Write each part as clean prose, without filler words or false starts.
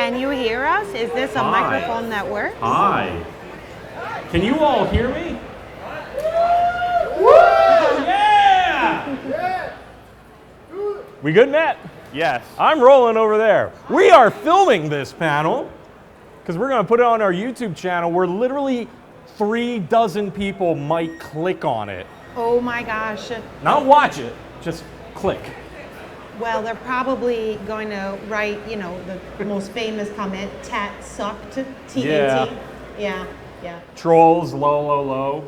Can you hear us? Is this a microphone that works? Hi. Can you all hear me? Woo! Yeah! We good, Matt? Yes. I'm rolling over there. We are filming this panel because we're going to put it on our YouTube channel where literally 36 people might click on it. Oh my gosh. Not watch it, just click. Well, they're probably going to write, you know, the most famous comment, tat sucked, TNT. Yeah. Trolls, low,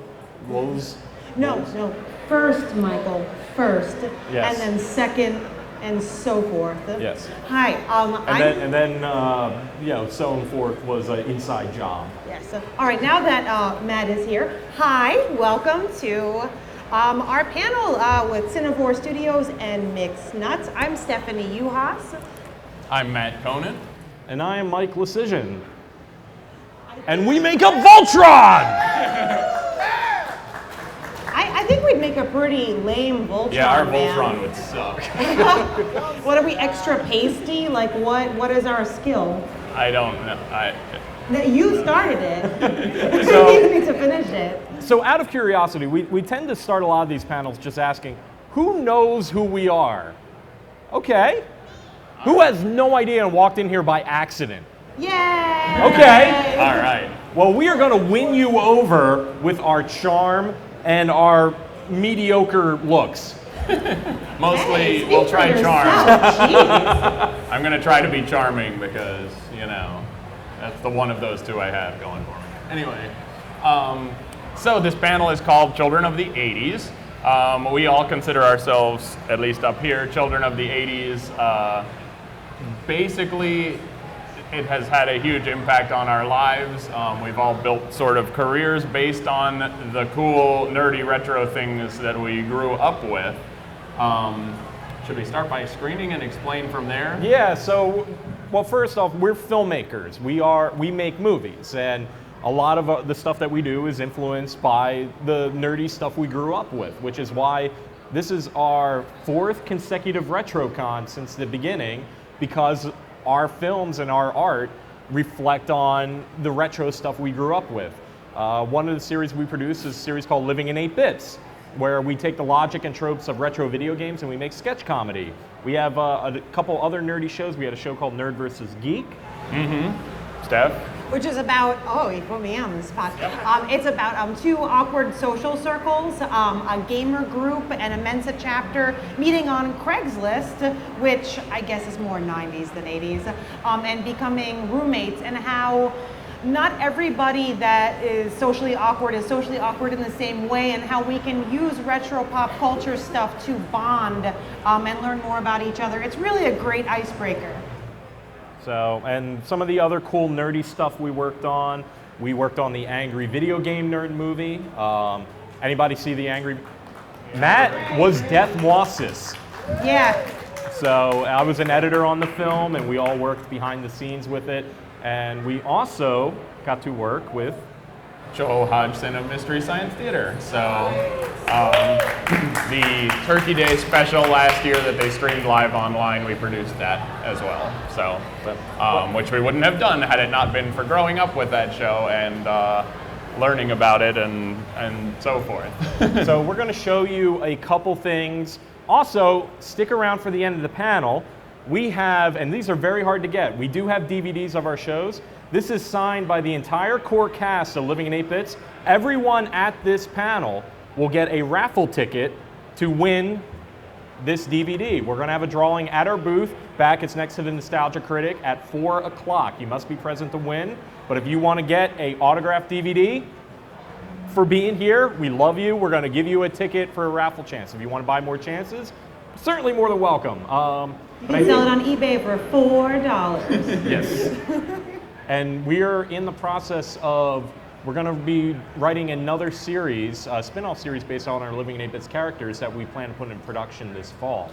lows. No. First, Michael, first. Yes. And then second, and so forth. Yes. Hi. And then so and forth was an inside job. Yes. All right. Now that Matt is here, hi. Welcome to our panel with Cinevore Studios and Mixed Nuts. I'm Stephanie Uhas. I'm Matt Conan. And I am Mike Lecision. And we make a Voltron! I think we'd make a pretty lame Voltron. Yeah, our man. Voltron would suck. What are we, extra pasty? Like what is our skill? I don't know. You started it. So- You need to finish it. So out of curiosity, we tend to start a lot of these panels just asking, who knows who we are? Okay. Who has no idea and walked in here by accident? Yay! Okay. All right. Well, we are going to win you over with our charm and our mediocre looks. Mostly, Hey, we'll try speak for charm. yourself. Jeez. I'm going to try to be charming because, that's the one of those two I have going for me. Anyway, so this panel is called Children of the 80s. We all consider ourselves, at least up here, children of the 80s. Basically, it has had a huge impact on our lives. We've all built sort of careers based on the cool, nerdy, retro things that we grew up with. Should we start by screening and explain from there? Yeah, so, well, first off, we're filmmakers. We make movies, and a lot of the stuff that we do is influenced by the nerdy stuff we grew up with, which is why this is our 4th consecutive RetroCon since the beginning, because our films and our art reflect on the retro stuff we grew up with. One of the series we produce is a series called Living in 8 Bits, where we take the logic and tropes of retro video games and we make sketch comedy. We have a couple other nerdy shows. We had a show called Nerd vs. Geek. Steph? Which is about, you put me on the spot. It's about 2 awkward social circles, a gamer group and a Mensa chapter meeting on Craigslist, which I guess is more 90s than 80s, and becoming roommates, and how not everybody that is socially awkward in the same way, and how we can use retro pop culture stuff to bond and learn more about each other. It's really a great icebreaker. So, and some of the other cool nerdy stuff we worked on the Angry Video Game Nerd movie. Anybody see the Angry? Matt was Death Mossis. Yeah. So I was an editor on the film, and we all worked behind the scenes with it. And we also got to work with Joe Hodgson of Mystery Science Theater. So the Turkey Day special last year that they streamed live online, we produced that as well. So, which we wouldn't have done had it not been for growing up with that show and learning about it and so forth. So we're going to show you a couple things. Also, stick around for the end of the panel. We have, and these are very hard to get, we do have DVDs of our shows. This is signed by the entire core cast of Living in 8 Bits. Everyone at this panel will get a raffle ticket to win this DVD. We're going to have a drawing at our booth. It's next to the Nostalgia Critic at 4 o'clock. You must be present to win. But if you want to get an autographed DVD for being here, we love you. We're going to give you a ticket for a raffle chance. If you want to buy more chances, certainly more than welcome. You can sell it on eBay for $4. Yes. And we're in the process of, we're going to be writing another series, a spin-off series based on our Living in 8 Bits characters that we plan to put in production this fall.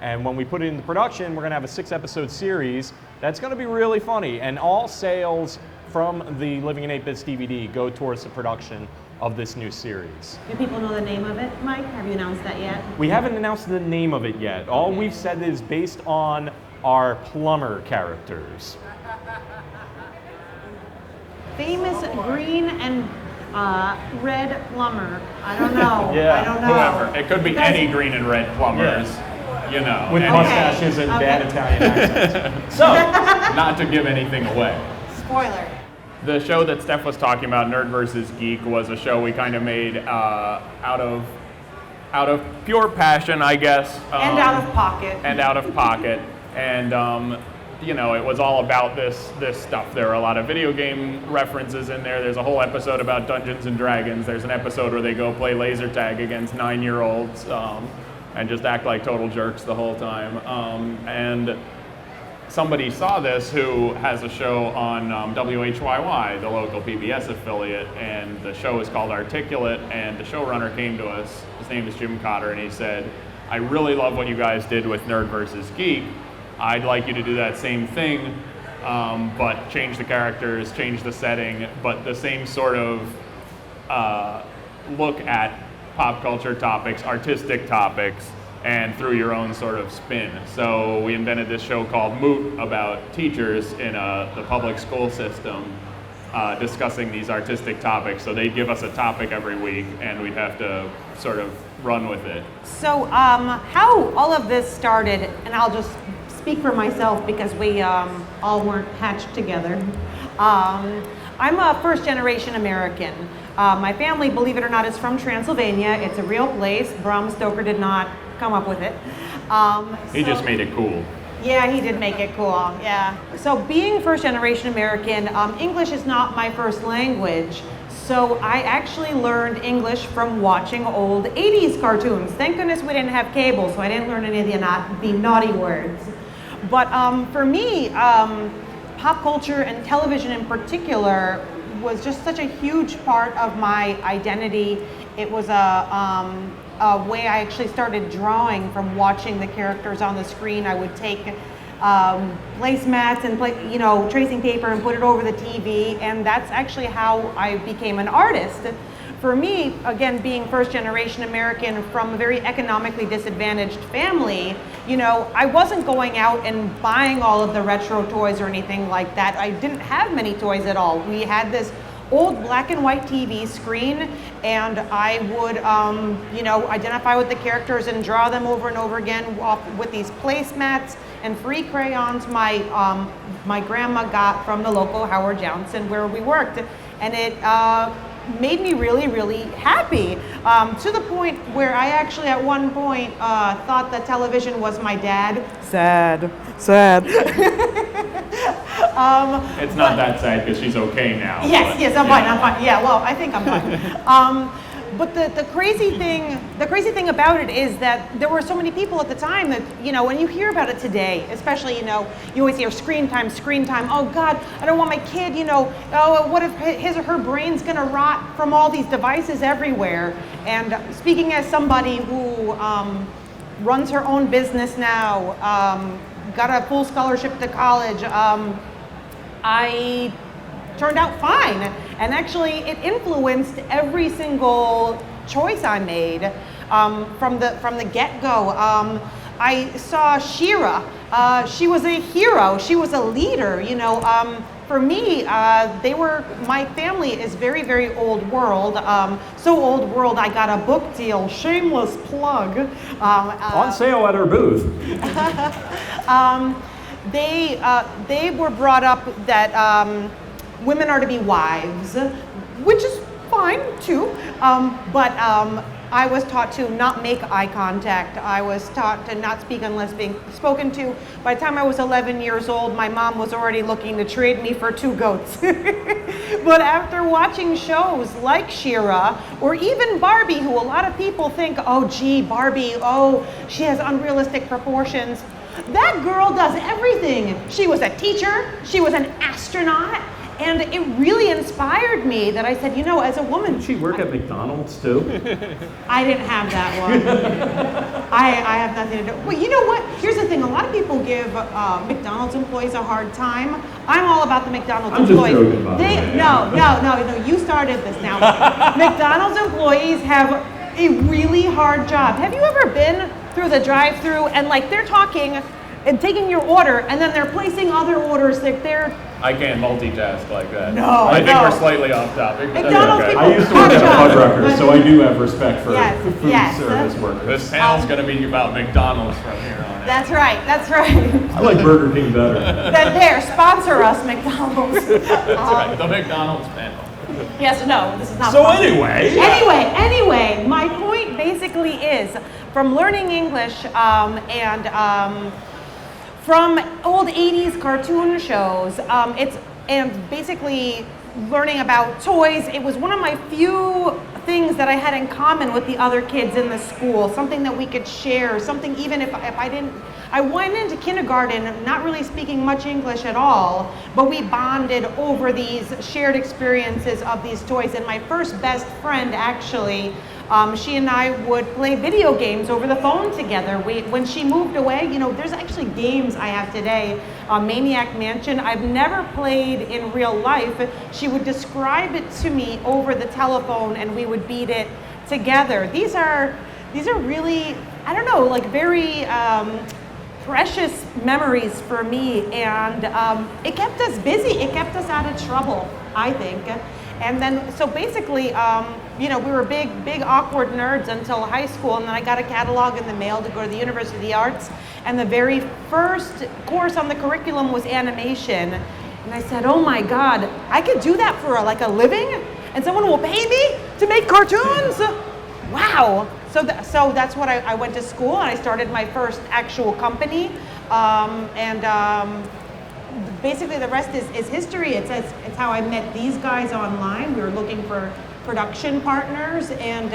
And when we put it into production, we're going to have a 6-episode series that's going to be really funny. And all sales from the Living in 8 Bits DVD go towards the production of this new series. Do people know the name of it, Mike? Have you announced that yet? We haven't announced the name of it yet. All we've said is based on are plumber characters? Famous green and red plumber. I don't know. Yeah, I don't know. Whoever. It could be any green and red plumbers. You know. With any- mustaches and bad Italian accents. So, Not to give anything away. Spoiler. The show that Steph was talking about, Nerd vs. Geek, was a show we kind of made out of pure passion, I guess. And out of pocket. And out of pocket. And you know, it was all about this stuff. There are a lot of video game references in there. There's a whole episode about Dungeons and Dragons. There's an episode where they go play laser tag against 9-year-olds and just act like total jerks the whole time. And somebody saw this who has a show on WHYY, the local PBS affiliate, and the show is called Articulate, and the showrunner came to us. His name is Jim Cotter, and he said, I really love what you guys did with Nerd vs. Geek. I'd like you to do that same thing, but change the characters, change the setting, but the same sort of look at pop culture topics, artistic topics, and through your own sort of spin. So we invented this show called Moot about teachers in the public school system discussing these artistic topics. So they'd give us a topic every week, and we'd have to sort of run with it. So how all of this started, and I'll just speak for myself because we all weren't hatched together. I'm a first-generation American. My family, believe it or not, is from Transylvania. It's a real place. Bram Stoker did not come up with it. He just made it cool. Yeah, he did make it cool, yeah. So being first-generation American, English is not my first language. So I actually learned English from watching old 80s cartoons. Thank goodness we didn't have cable, so I didn't learn any of the naughty words. But for me, pop culture and television in particular was just such a huge part of my identity. It was a way I actually started drawing from watching the characters on the screen. I would take placemats and tracing paper and put it over the TV, and that's actually how I became an artist. For me, again, being first generation American from a very economically disadvantaged family, I wasn't going out and buying all of the retro toys or anything like that. I didn't have many toys at all. We had this old black and white TV screen, and I would, identify with the characters and draw them over and over again with these placemats and free crayons my grandma got from the local Howard Johnson where we worked, and it made me really, really happy, to the point where I actually at one point thought that television was my dad. Sad. It's not that sad because she's okay now. Yes, I'm fine. Yeah, well, I think I'm fine. But the crazy thing about it is that there were so many people at the time that, when you hear about it today, especially, you always hear screen time. Oh God, I don't want my kid, oh, what if his or her brain's gonna rot from all these devices everywhere? And speaking as somebody who runs her own business now, got a full scholarship to college, I turned out fine, and actually it influenced every single choice I made from the get-go. I saw She-Ra. She was a hero. She was a leader. For me, my family is very, very old world. So old world, I got a book deal. Shameless plug. On sale at our booth. They were brought up that women are to be wives, which is fine too, but I was taught to not make eye contact. I was taught to not speak unless being spoken to. By the time I was 11 years old, my mom was already looking to trade me for 2 goats. But after watching shows like She-Ra, or even Barbie, who a lot of people think, oh gee, Barbie, oh, she has unrealistic proportions. That girl does everything. She was a teacher, she was an astronaut, and it really inspired me that I said, as a woman. Did she work at McDonald's too? I didn't have that one. I have nothing to do. Well, you know what? Here's the thing. A lot of people give McDonald's employees a hard time. I'm all about the McDonald's employees. Just joking about it. No, you started this now. McDonald's employees have a really hard job. Have you ever been through the drive-thru and they're talking and taking your order, and then they're placing other orders. They're I can't multitask like that. No, I think no. we're slightly off topic. But McDonald's that's people okay. I used to work at a catch up. Fuddruckers, so I do have respect for Yes, food yes. service workers. This panel's going to be about McDonald's from here on out. That's right. That's right. I like Burger King better. Then there, sponsor us, McDonald's. That's right, the McDonald's panel. Yes, no, this is not. So sponsored. anyway, My point basically is from learning English and from old 80s cartoon shows, and basically learning about toys. It was one of my few things that I had in common with the other kids in the school, something that we could share, something even if I didn't, I went into kindergarten not really speaking much English at all, but we bonded over these shared experiences of these toys. And my first best friend actually, she and I would play video games over the phone together. When she moved away, there's actually games I have today, Maniac Mansion. I've never played in real life. She would describe it to me over the telephone and we would beat it together. These are really, I don't know, like very precious memories for me, and it kept us busy. It kept us out of trouble, I think. And then, so basically, we were big awkward nerds until high school, and then I got a catalog in the mail to go to the University of the Arts, and the very first course on the curriculum was animation. And I said, oh my God, I could do that for a living? And someone will pay me to make cartoons? Wow. So that's what I went to school, and I started my first actual company, basically the rest is history. It's how I met these guys online. We were looking for production partners, and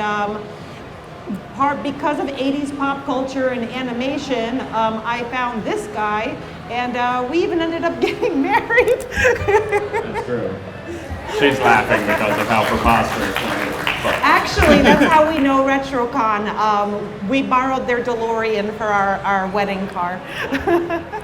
because of 80s pop culture and animation, I found this guy, and we even ended up getting married. That's true. She's laughing because of how preposterous it is. But. Actually, that's how we know RetroCon. We borrowed their DeLorean for our wedding car.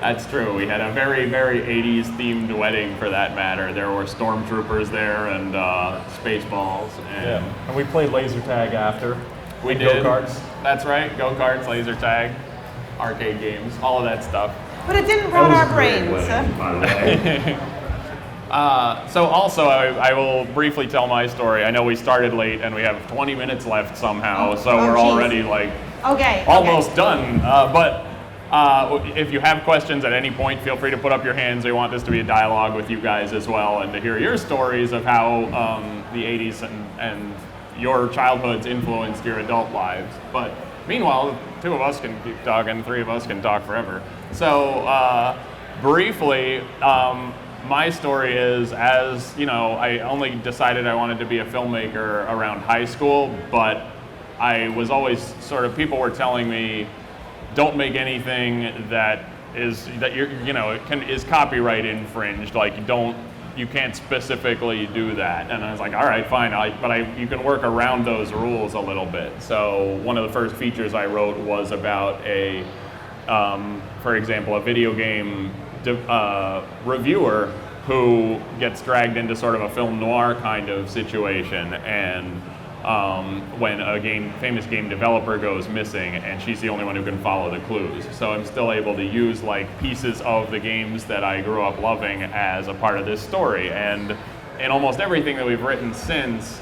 That's true. We had a very, very 80s themed wedding for that matter. There were stormtroopers there and Spaceballs. And we played laser tag after. We did. Go-karts. That's right. Go-karts, laser tag, arcade games, all of that stuff. But it didn't rot our brains. By the way. So also, I will briefly tell my story. I know we started late and we have 20 minutes left somehow, so we're geez. already almost done. But if you have questions at any point, feel free to put up your hands. We want this to be a dialogue with you guys as well, and to hear your stories of how the 80s and your childhoods influenced your adult lives. But meanwhile, two of us can keep talking, three of us can talk forever. So briefly, my story is, as you know, I only decided I wanted to be a filmmaker around high school, but I was always people were telling me, don't make anything that is copyright infringed. Like, you can't specifically do that. And I was like, all right, fine, you can work around those rules a little bit. So one of the first features I wrote was about for example, a video game reviewer who gets dragged into sort of a film noir kind of situation, and when a famous game developer goes missing, and she's the only one who can follow the clues. So I'm still able to use pieces of the games that I grew up loving as a part of this story, and in almost everything that we've written since,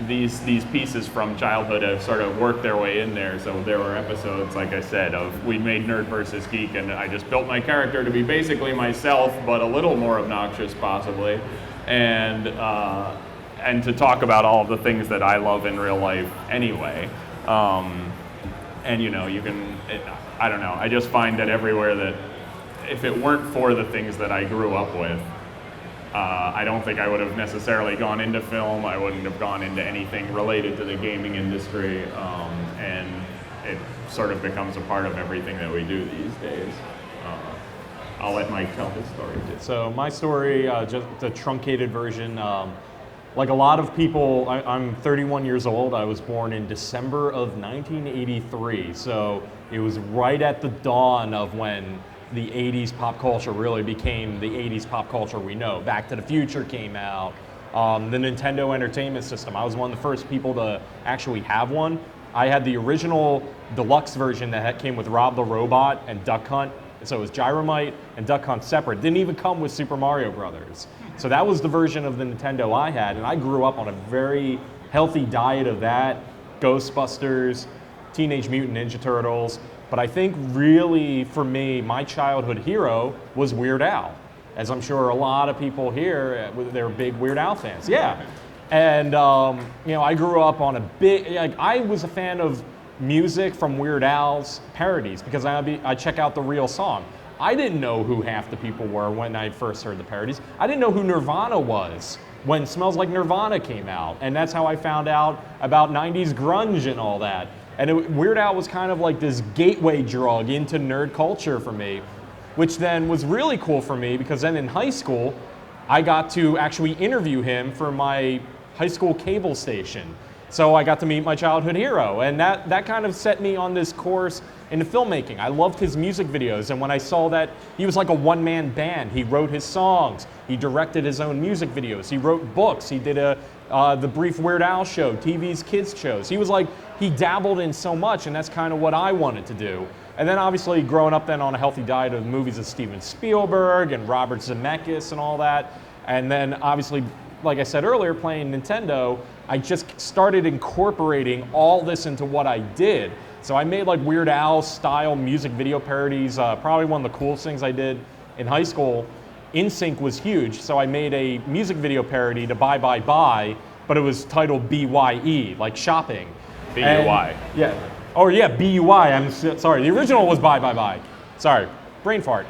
these pieces from childhood have sort of worked their way in there. So there were episodes, like I said, we made Nerd versus Geek, and I just built my character to be basically myself, but a little more obnoxious possibly, and to talk about all of the things that I love in real life anyway. And you can, I don't know, I just find that everywhere that if it weren't for the things that I grew up with, I don't think I would have necessarily gone into film. I wouldn't have gone into anything related to the gaming industry, and it sort of becomes a part of everything that we do these days. I'll let Mike tell his story too. So my story, just a truncated version. Like a lot of people, I'm 31 years old. I was born in December of 1983, so it was right at the dawn of when the 80s pop culture really became the 80s pop culture we know. Back to the Future came out, the Nintendo Entertainment System. I was one of the first people to actually have one. I had the original deluxe version that came with Rob the Robot and Duck Hunt. So it was Gyromite and Duck Hunt separate. Didn't even come with Super Mario Brothers. So that was the version of the Nintendo I had, and I grew up on a very healthy diet of that, Ghostbusters, Teenage Mutant Ninja Turtles. But I think really, for me, my childhood hero was Weird Al. As I'm sure a lot of people here, they're big Weird Al fans. Yeah. And, you know, I grew up on a big, like, I was a fan of music from Weird Al's parodies because I check out the real song. I didn't know who half the people were when I first heard the parodies. I didn't know who Nirvana was when Smells Like Nirvana came out. And that's how I found out about 90s grunge and all that. And Weird Al was kind of like this gateway drug into nerd culture for me, which then was really cool for me because then in high school, I got to actually interview him for my high school cable station. So I got to meet my childhood hero, and that kind of set me on this course into filmmaking. I loved his music videos, and when I saw that he was like a one-man band, he wrote his songs, he directed his own music videos, he wrote books, he did the Brief Weird Al show, TV's kids shows. He dabbled in so much, and that's kind of what I wanted to do. And then obviously growing up then on a healthy diet of movies of Steven Spielberg and Robert Zemeckis and all that, and then obviously, like I said earlier, playing Nintendo, I just started incorporating all this into what I did. So I made like Weird Al style music video parodies. Probably one of the coolest things I did in high school. NSYNC was huge, so I made a music video parody to Bye Bye Bye, but it was titled BYE, like shopping. B-U-Y. Yeah. Oh yeah, B-U-Y. I'm sorry. The original was Bye Bye Bye. Sorry, brain fart.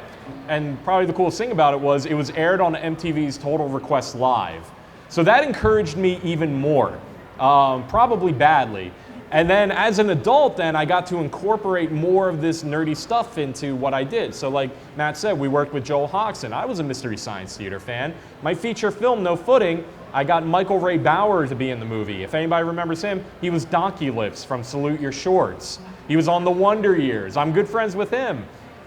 And probably the coolest thing about it was aired on MTV's Total Request Live. So that encouraged me even more, probably badly. And then as an adult then, I got to incorporate more of this nerdy stuff into what I did. So like Matt said, we worked with Joel Hoxton. I was a Mystery Science Theater fan. My feature film, No Footing, I got Michael Ray Bauer to be in the movie. If anybody remembers him, he was Donkey Lips from Salute Your Shorts. He was on The Wonder Years. I'm good friends with him.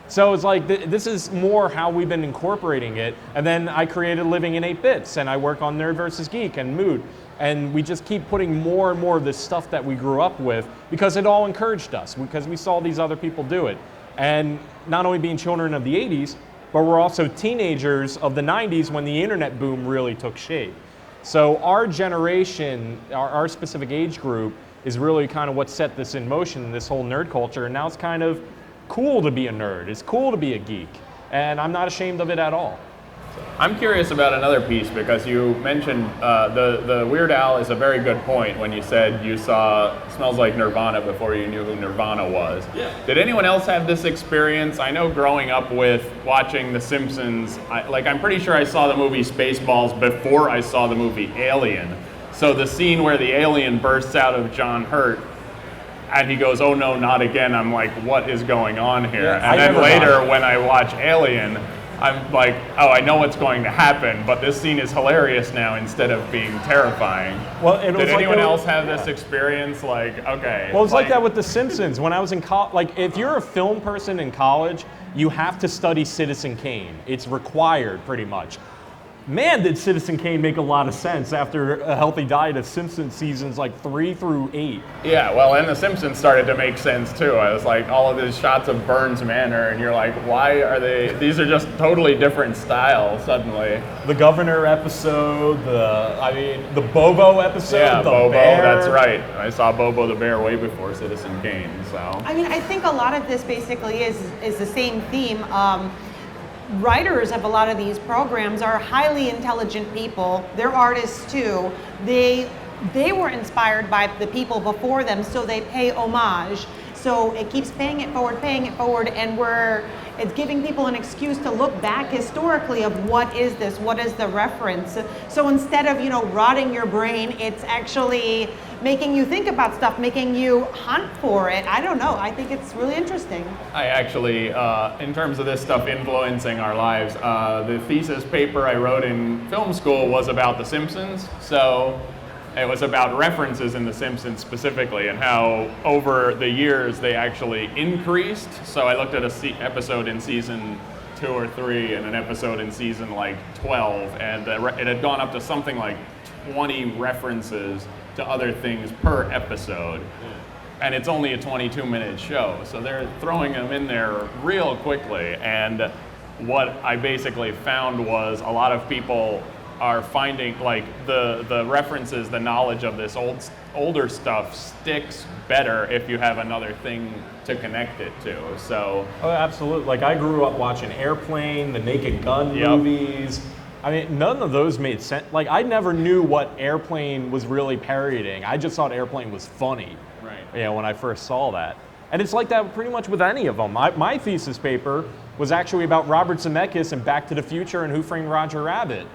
So it's like, this is more how we've been incorporating it. And then I created Living in 8 Bits, and I work on Nerd vs. Geek and Mood. And we just keep putting more and more of this stuff that we grew up with because it all encouraged us, because we saw these other people do it. And not only being children of the 80s, but we're also teenagers of the 90s when the internet boom really took shape. So our generation, our specific age group, is really kind of what set this in motion, this whole nerd culture. And now it's kind of cool to be a nerd. It's cool to be a geek. And I'm not ashamed of it at all. I'm curious about another piece because you mentioned the Weird Al is a very good point when you said you saw Smells Like Nirvana before you knew who Nirvana was. Yeah. Did anyone else have this experience? I know growing up with watching The Simpsons, I'm pretty sure I saw the movie Spaceballs before I saw the movie Alien. So the scene where the alien bursts out of John Hurt and he goes, "Oh no, not again." I'm like, what is going on here? Yeah, and then later when I watch Alien, I'm like, oh, I know what's going to happen, but this scene is hilarious now instead of being terrifying. Well, did anyone else have this experience? Like, okay. Well, it's like that with The Simpsons. When I was in college, like if you're a film person in college, you have to study Citizen Kane. It's required pretty much. Man, did Citizen Kane make a lot of sense after a healthy diet of Simpsons seasons like 3 through 8. Yeah, well, and The Simpsons started to make sense too. I was like, all of these shots of Burns Manor, and you're like, why are these are just totally different styles suddenly. The Governor episode, the Bobo episode, yeah, the Bobo, bear. That's right. I saw Bobo the Bear way before Citizen Kane, so. I mean, I think a lot of this basically is the same theme. Writers of a lot of these programs are highly intelligent people. They're artists too. They were inspired by the people before them, so they pay homage. So it keeps paying it forward, and it's giving people an excuse to look back historically of what is this, what is the reference. So instead of, rotting your brain, it's actually making you think about stuff, making you hunt for it. I don't know, I think it's really interesting. I actually, in terms of this stuff influencing our lives, the thesis paper I wrote in film school was about The Simpsons. So it was about references in The Simpsons specifically and how over the years they actually increased. So I looked at an episode in season 2 or 3 and an episode in season 12, and it had gone up to something like 20 references to other things per episode. and it's only a 22-minute show, so they're throwing them in there real quickly. And what I basically found was a lot of people are finding like the references, the knowledge of this older stuff sticks better if you have another thing to connect it to. So oh, absolutely. Like I grew up watching Airplane, the Naked Gun movies. I mean, none of those made sense. Like I never knew what Airplane was really parodying. I just thought Airplane was funny. Right. You know, when I first saw that. And it's like that pretty much with any of them. My thesis paper was actually about Robert Zemeckis and Back to the Future and Who Framed Roger Rabbit.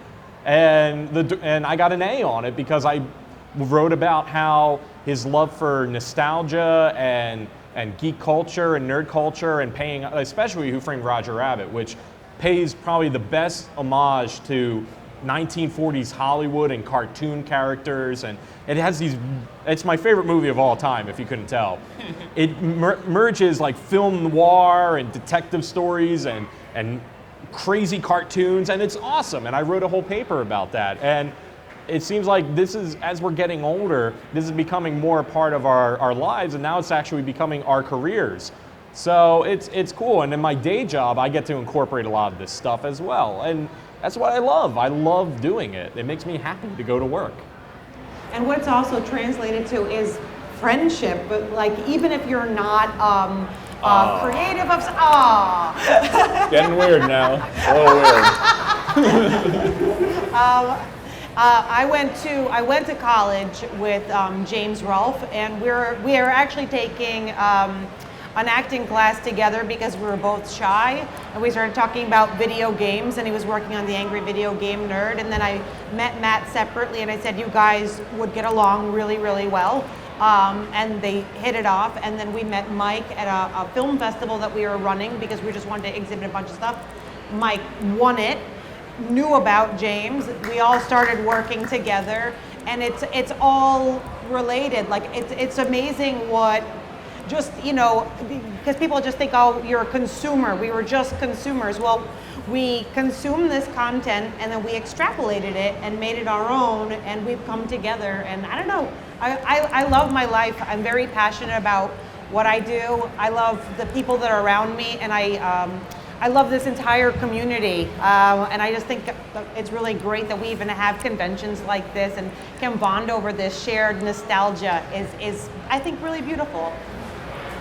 And I got an A on it because I wrote about how his love for nostalgia and geek culture and nerd culture and paying, especially Who Framed Roger Rabbit, which pays probably the best homage to 1940s Hollywood and cartoon characters, and it has these, it's my favorite movie of all time, if you couldn't tell. It merges like film noir and detective stories and crazy cartoons, and it's awesome, and I wrote a whole paper about that. And it seems like this is, as we're getting older, this is becoming more a part of our lives, and now it's actually becoming our careers. So it's cool, and in my day job, I get to incorporate a lot of this stuff as well, and that's what I love. I love doing it. It makes me happy to go to work. And what's also translated to is friendship, but like even if you're not creative of, getting weird now. A little weird. I went to college with James Rolfe, and we are actually taking an acting class together because we were both shy, and we started talking about video games, and he was working on The Angry Video Game Nerd, and then I met Matt separately, and I said you guys would get along really, really well, and they hit it off, and then we met Mike at a film festival that we were running because we just wanted to exhibit a bunch of stuff. Mike won it, knew about James, we all started working together, and it's all related. Like it's amazing what, just, you know, because people just think, oh, you're a consumer. We were just consumers. Well, we consumed this content and then we extrapolated it and made it our own, and we've come together. And I don't know, I love my life. I'm very passionate about what I do. I love the people that are around me, and I love this entire community. And I just think it's really great that we even have conventions like this and can bond over this shared nostalgia is I think, really beautiful.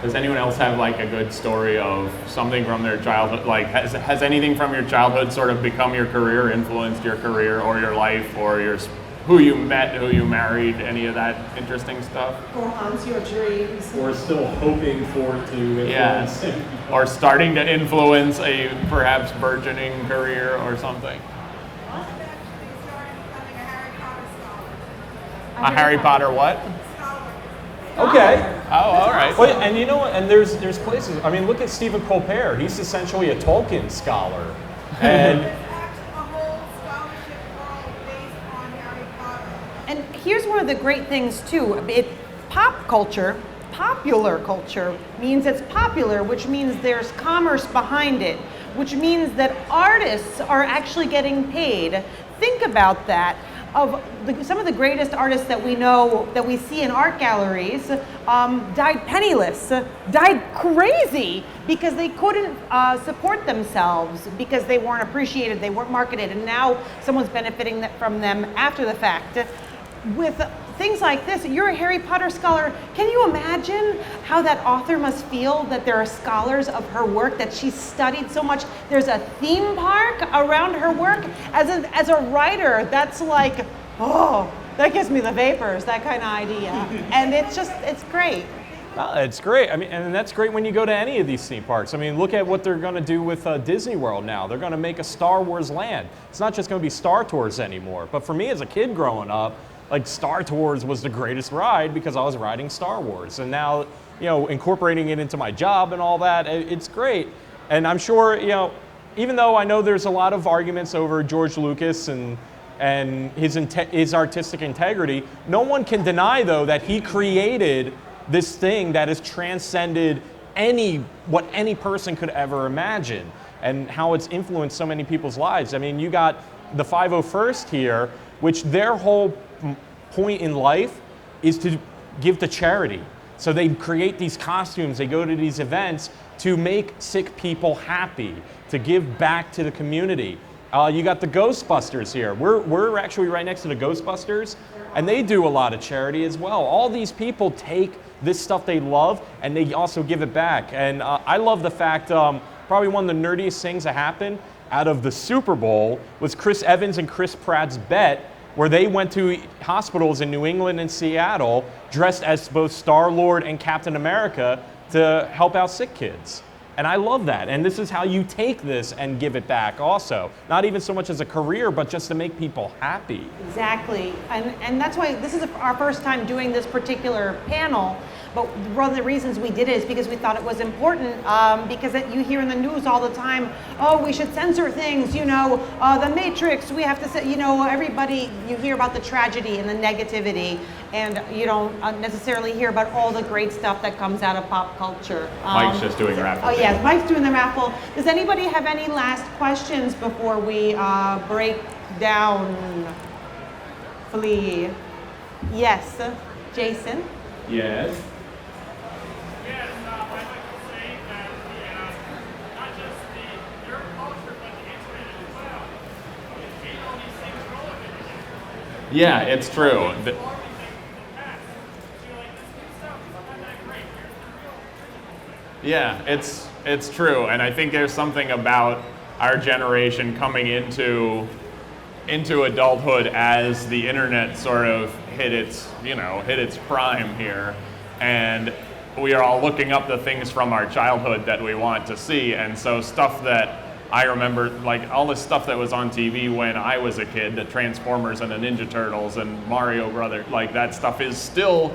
Does anyone else have like a good story of something from their childhood? Like has anything from your childhood sort of become your career, influenced your career or your life, or who you met, who you married, any of that interesting stuff? Or haunts your dreams. Or still hoping for it to influence. Yeah. Or starting to influence a perhaps burgeoning career or something. I've actually started becoming a Harry Potter scholar. A Harry Potter what? Okay. Oh, all right. Well, and you know what? And there's places. I mean, look at Stephen Colbert. He's essentially a Tolkien scholar, and There's actually a whole scholarship world based on Harry Potter. And here's one of the great things too. Pop culture, popular culture means it's popular, which means there's commerce behind it, which means that artists are actually getting paid. Think about that. Some of the greatest artists that we know, that we see in art galleries, died penniless, died crazy because they couldn't support themselves, because they weren't appreciated, they weren't marketed, and now someone's benefiting from them after the fact. With things like this, you're a Harry Potter scholar. Can you imagine how that author must feel that there are scholars of her work, that she studied so much? There's a theme park around her work. As a writer, that's like, oh, that gives me the vapors, that kind of idea. And it's great. well, it's great. I mean, and that's great when you go to any of these theme parks. I mean, look at what they're going to do with Disney World now. They're going to make a Star Wars land. It's not just going to be Star Tours anymore. But for me as a kid growing up, like Star Tours was the greatest ride because I was riding Star Wars. And now, you know, incorporating it into my job and all that, it's great. And I'm sure, you know, even though I know there's a lot of arguments over George Lucas and his artistic integrity, no one can deny, though, that he created this thing that has transcended what any person could ever imagine, and how it's influenced so many people's lives. I mean, you got the 501st here, which their whole point in life is to give to charity. So they create these costumes, they go to these events to make sick people happy, to give back to the community. You got the Ghostbusters here. We're actually right next to the Ghostbusters, and they do a lot of charity as well. All these people take this stuff they love, and they also give it back. And I love the fact, probably one of the nerdiest things that happened out of the Super Bowl was Chris Evans and Chris Pratt's bet, where they went to hospitals in New England and Seattle dressed as both Star-Lord and Captain America to help out sick kids. And I love that. And this is how you take this and give it back also. Not even so much as a career, but just to make people happy. Exactly. And that's why this is our first time doing this particular panel. But one of the reasons we did it is because we thought it was important, because you hear in the news all the time, oh, we should censor things, you know, the Matrix, we have to say, you know, everybody, you hear about the tragedy and the negativity, and you don't necessarily hear about all the great stuff that comes out of pop culture. Mike's just doing a raffle. Oh yes, Mike's doing the raffle. Does anybody have any last questions before we break down Flea? Yes, Jason? Yes. Yes, I'd like to say that not just the nerd culture, but the internet as well. It made all these things relevant. Yeah, it's true. All these things in the past. So you're like, this new stuff is not that great. Here's the real Yeah, it's true, and I think there's something about our generation coming into adulthood as the internet sort of hit its prime here, and we are all looking up the things from our childhood that we want to see. And so stuff that I remember, like all the stuff that was on TV when I was a kid, the Transformers and the Ninja Turtles and Mario Brothers, like that stuff is still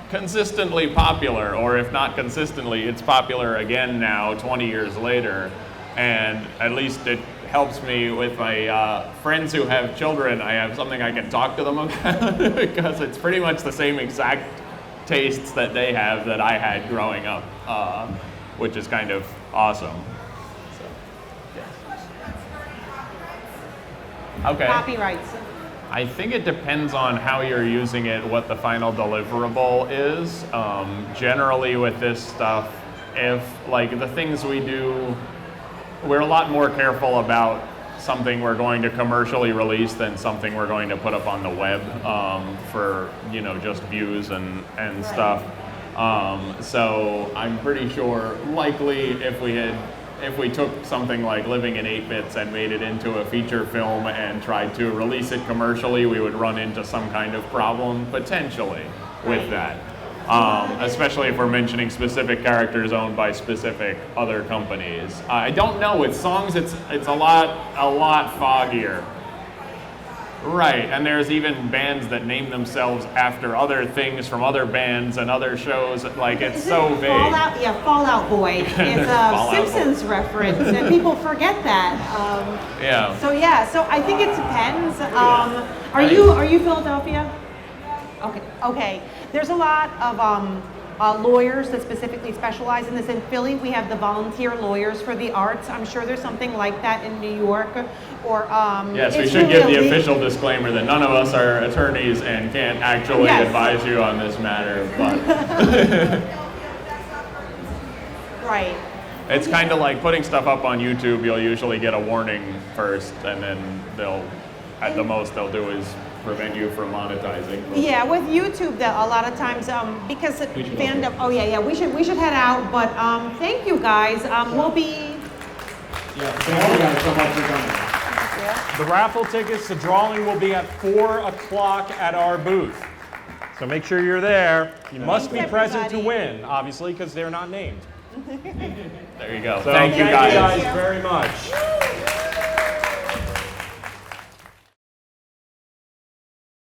consistently popular, or if not consistently, it's popular again now 20 years later. And at least it helps me with my friends who have children. I have something I can talk to them about because it's pretty much the same exact tastes that they have that I had growing up, which is kind of awesome. So, yeah. Okay. Copyrights. I think it depends on how you're using it, what the final deliverable is. Generally with this stuff, if like the things we do, we're a lot more careful about something we're going to commercially release than something we're going to put up on the web for just views and Right. stuff. So I'm pretty sure likely if we took something like Living in 8 Bits and made it into a feature film and tried to release it commercially, we would run into some kind of problem potentially with that. Especially if we're mentioning specific characters owned by specific other companies. I don't know, with songs it's a lot foggier. Right, and there's even bands that name themselves after other things from other bands and other shows, like it's Isn't so vague. Fallout, yeah, Fallout Boy. It's a Fallout Boy. Simpsons reference, and people forget that. Yeah. So I think it depends. Are you Philadelphia? Okay. There's a lot of lawyers that specifically specialize in this. In Philly, we have the volunteer lawyers for the arts. I'm sure there's something like that in New York. Or Yes, we it's should really give the illegal. official disclaimer that none of us are attorneys and can't actually Yes. advise you on this matter, but Right. it's kind of like putting stuff up on YouTube. You'll usually get a warning first, and then at the most they'll do is prevent you from monetizing. Yeah, with YouTube, a lot of times, because fandom. Oh yeah, we should head out. But thank you guys. We'll be. Yeah, thank you guys so much for coming. The raffle tickets, the drawing will be at 4 o'clock at our booth. So make sure you're there. You must be Thanks, present to everybody. win, obviously, because they're not named. There you go. So Thank you guys. very much.